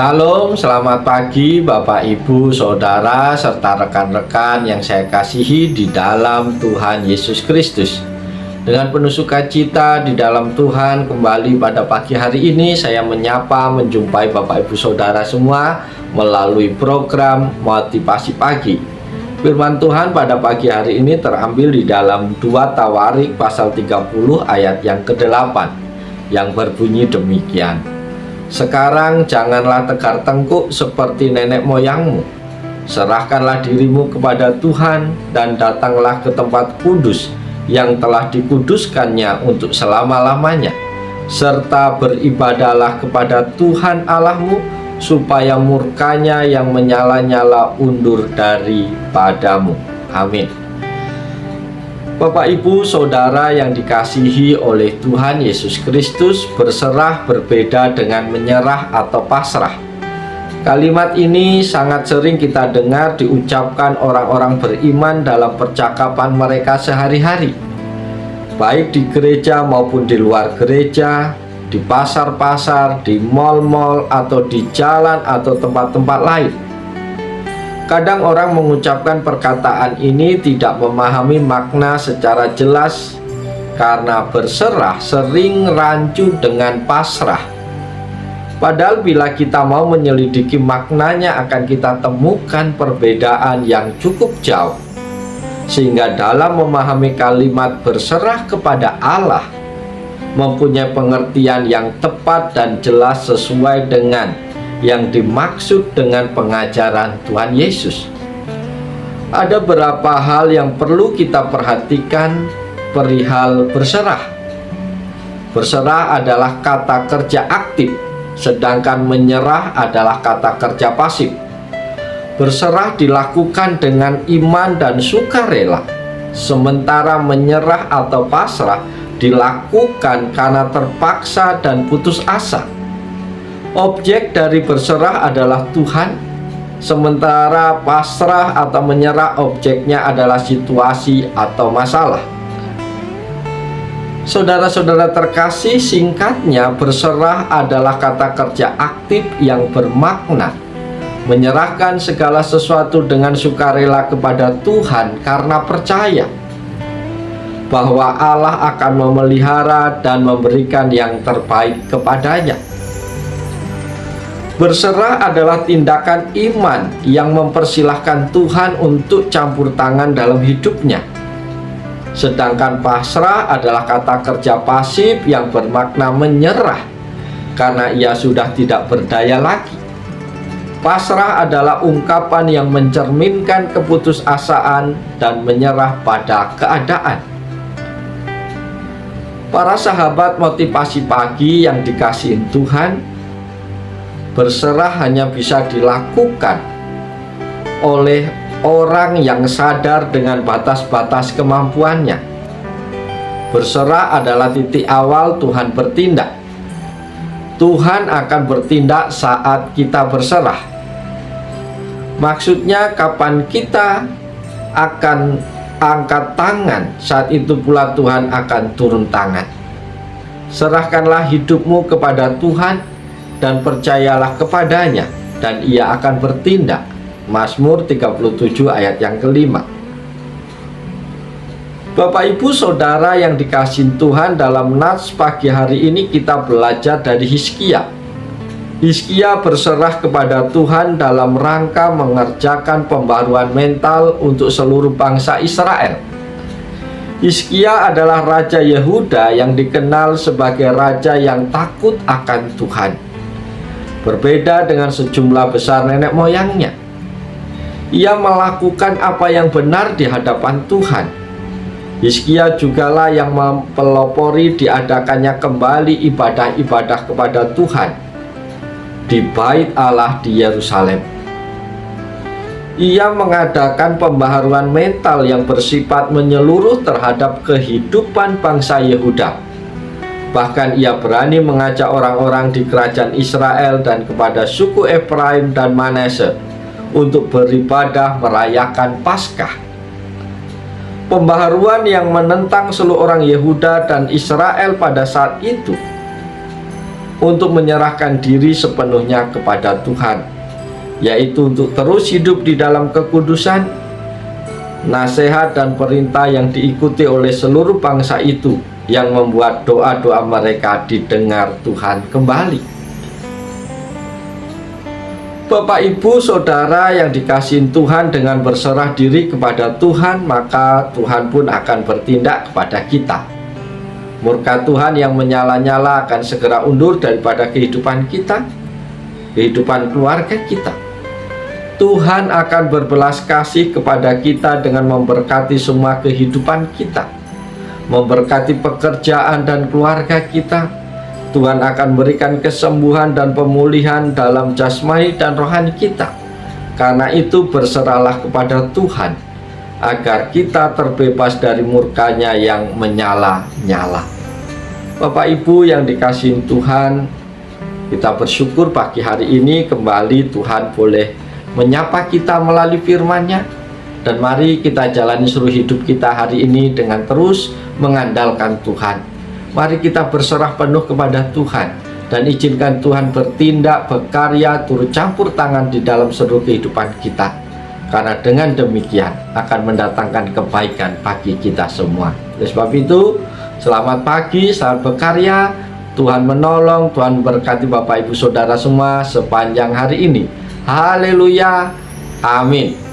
Salam, selamat pagi Bapak Ibu, Saudara, serta rekan-rekan yang saya kasihi di dalam Tuhan Yesus Kristus. Dengan penuh sukacita di dalam Tuhan, kembali pada pagi hari ini saya menyapa, menjumpai Bapak Ibu Saudara semua melalui program Motivasi Pagi. Firman Tuhan pada pagi hari ini terambil di dalam 2 Tawarik pasal 30 ayat yang ke-8 yang berbunyi demikian. Sekarang janganlah tegar tengkuk seperti nenek moyangmu. Serahkanlah dirimu kepada Tuhan dan datanglah ke tempat kudus yang telah dikuduskannya untuk selama-lamanya. Serta beribadahlah kepada Tuhan Allahmu supaya murkanya yang menyala-nyala undur daripadamu. Amin. Bapak Ibu Saudara yang dikasihi oleh Tuhan Yesus Kristus, berserah berbeda dengan menyerah atau pasrah. Kalimat ini sangat sering kita dengar diucapkan orang-orang beriman dalam percakapan mereka sehari-hari, baik di gereja maupun di luar gereja, di pasar-pasar, di mal-mal, atau di jalan atau tempat-tempat lain. Kadang orang mengucapkan perkataan ini tidak memahami makna secara jelas karena berserah sering rancu dengan pasrah. Padahal bila kita mau menyelidiki maknanya akan kita temukan perbedaan yang cukup jauh. Sehingga dalam memahami kalimat berserah kepada Allah mempunyai pengertian yang tepat dan jelas sesuai dengan yang dimaksud dengan pengajaran Tuhan Yesus. Ada beberapa hal yang perlu kita perhatikan perihal berserah. Berserah adalah kata kerja aktif, sedangkan menyerah adalah kata kerja pasif. Berserah dilakukan dengan iman dan sukarela, sementara menyerah atau pasrah dilakukan karena terpaksa dan putus asa. Objek dari berserah adalah Tuhan, sementara pasrah atau menyerah objeknya adalah situasi atau masalah. Saudara-saudara terkasih, singkatnya berserah adalah kata kerja aktif yang bermakna menyerahkan segala sesuatu dengan sukarela kepada Tuhan karena percaya bahwa Allah akan memelihara dan memberikan yang terbaik kepadanya. Berserah adalah tindakan iman yang mempersilahkan Tuhan untuk campur tangan dalam hidupnya. Sedangkan pasrah adalah kata kerja pasif yang bermakna menyerah karena ia sudah tidak berdaya lagi. Pasrah adalah ungkapan yang mencerminkan keputusasaan dan menyerah pada keadaan. Para sahabat motivasi pagi yang dikasihi Tuhan, berserah hanya bisa dilakukan oleh orang yang sadar dengan batas-batas kemampuannya. Berserah adalah titik awal Tuhan bertindak. Tuhan akan bertindak saat kita berserah. Maksudnya kapan kita akan angkat tangan, saat itu pula Tuhan akan turun tangan. Serahkanlah hidupmu kepada Tuhan dan percayalah kepadanya, dan ia akan bertindak. Mazmur 37 ayat yang kelima. Bapak Ibu Saudara yang dikasihi Tuhan, dalam nats pagi hari ini kita belajar dari Hizkia. Hizkia berserah kepada Tuhan dalam rangka mengerjakan pembaruan mental untuk seluruh bangsa Israel. Hizkia adalah Raja Yehuda yang dikenal sebagai raja yang takut akan Tuhan. Berbeda dengan sejumlah besar nenek moyangnya, ia melakukan apa yang benar di hadapan Tuhan. Hizkia jugalah yang mempelopori diadakannya kembali ibadah-ibadah kepada Tuhan di Bait Allah di Yerusalem. Ia mengadakan pembaharuan mental yang bersifat menyeluruh terhadap kehidupan bangsa Yehuda. Bahkan ia berani mengajak orang-orang di kerajaan Israel dan kepada suku Efraim dan Manase untuk beribadah merayakan Paskah. Pembaharuan yang menentang seluruh orang Yehuda dan Israel pada saat itu untuk menyerahkan diri sepenuhnya kepada Tuhan, yaitu untuk terus hidup di dalam kekudusan. Nasihat dan perintah yang diikuti oleh seluruh bangsa itu yang membuat doa-doa mereka didengar Tuhan kembali. Bapak, Ibu, Saudara yang dikasihi Tuhan, dengan berserah diri kepada Tuhan, maka Tuhan pun akan bertindak kepada kita. Murka Tuhan yang menyala-nyala akan segera undur daripada kehidupan kita, kehidupan keluarga kita. Tuhan akan berbelas kasih kepada kita dengan memberkati semua kehidupan kita, memberkati pekerjaan dan keluarga kita. Tuhan akan berikan kesembuhan dan pemulihan dalam jasmani dan rohani kita. Karena itu berserahlah kepada Tuhan, agar kita terbebas dari murkanya yang menyala-nyala. Bapak Ibu yang dikasihi Tuhan, kita bersyukur pagi hari ini kembali Tuhan boleh menyapa kita melalui firman-Nya. Dan mari kita jalani seluruh hidup kita hari ini dengan terus mengandalkan Tuhan. Mari kita berserah penuh kepada Tuhan dan izinkan Tuhan bertindak, berkarya, turut campur tangan di dalam seluruh kehidupan kita. Karena dengan demikian akan mendatangkan kebaikan bagi kita semua. Oleh sebab itu, selamat pagi, selamat berkarya. Tuhan menolong, Tuhan berkati Bapak Ibu Saudara semua sepanjang hari ini. Haleluya, amin.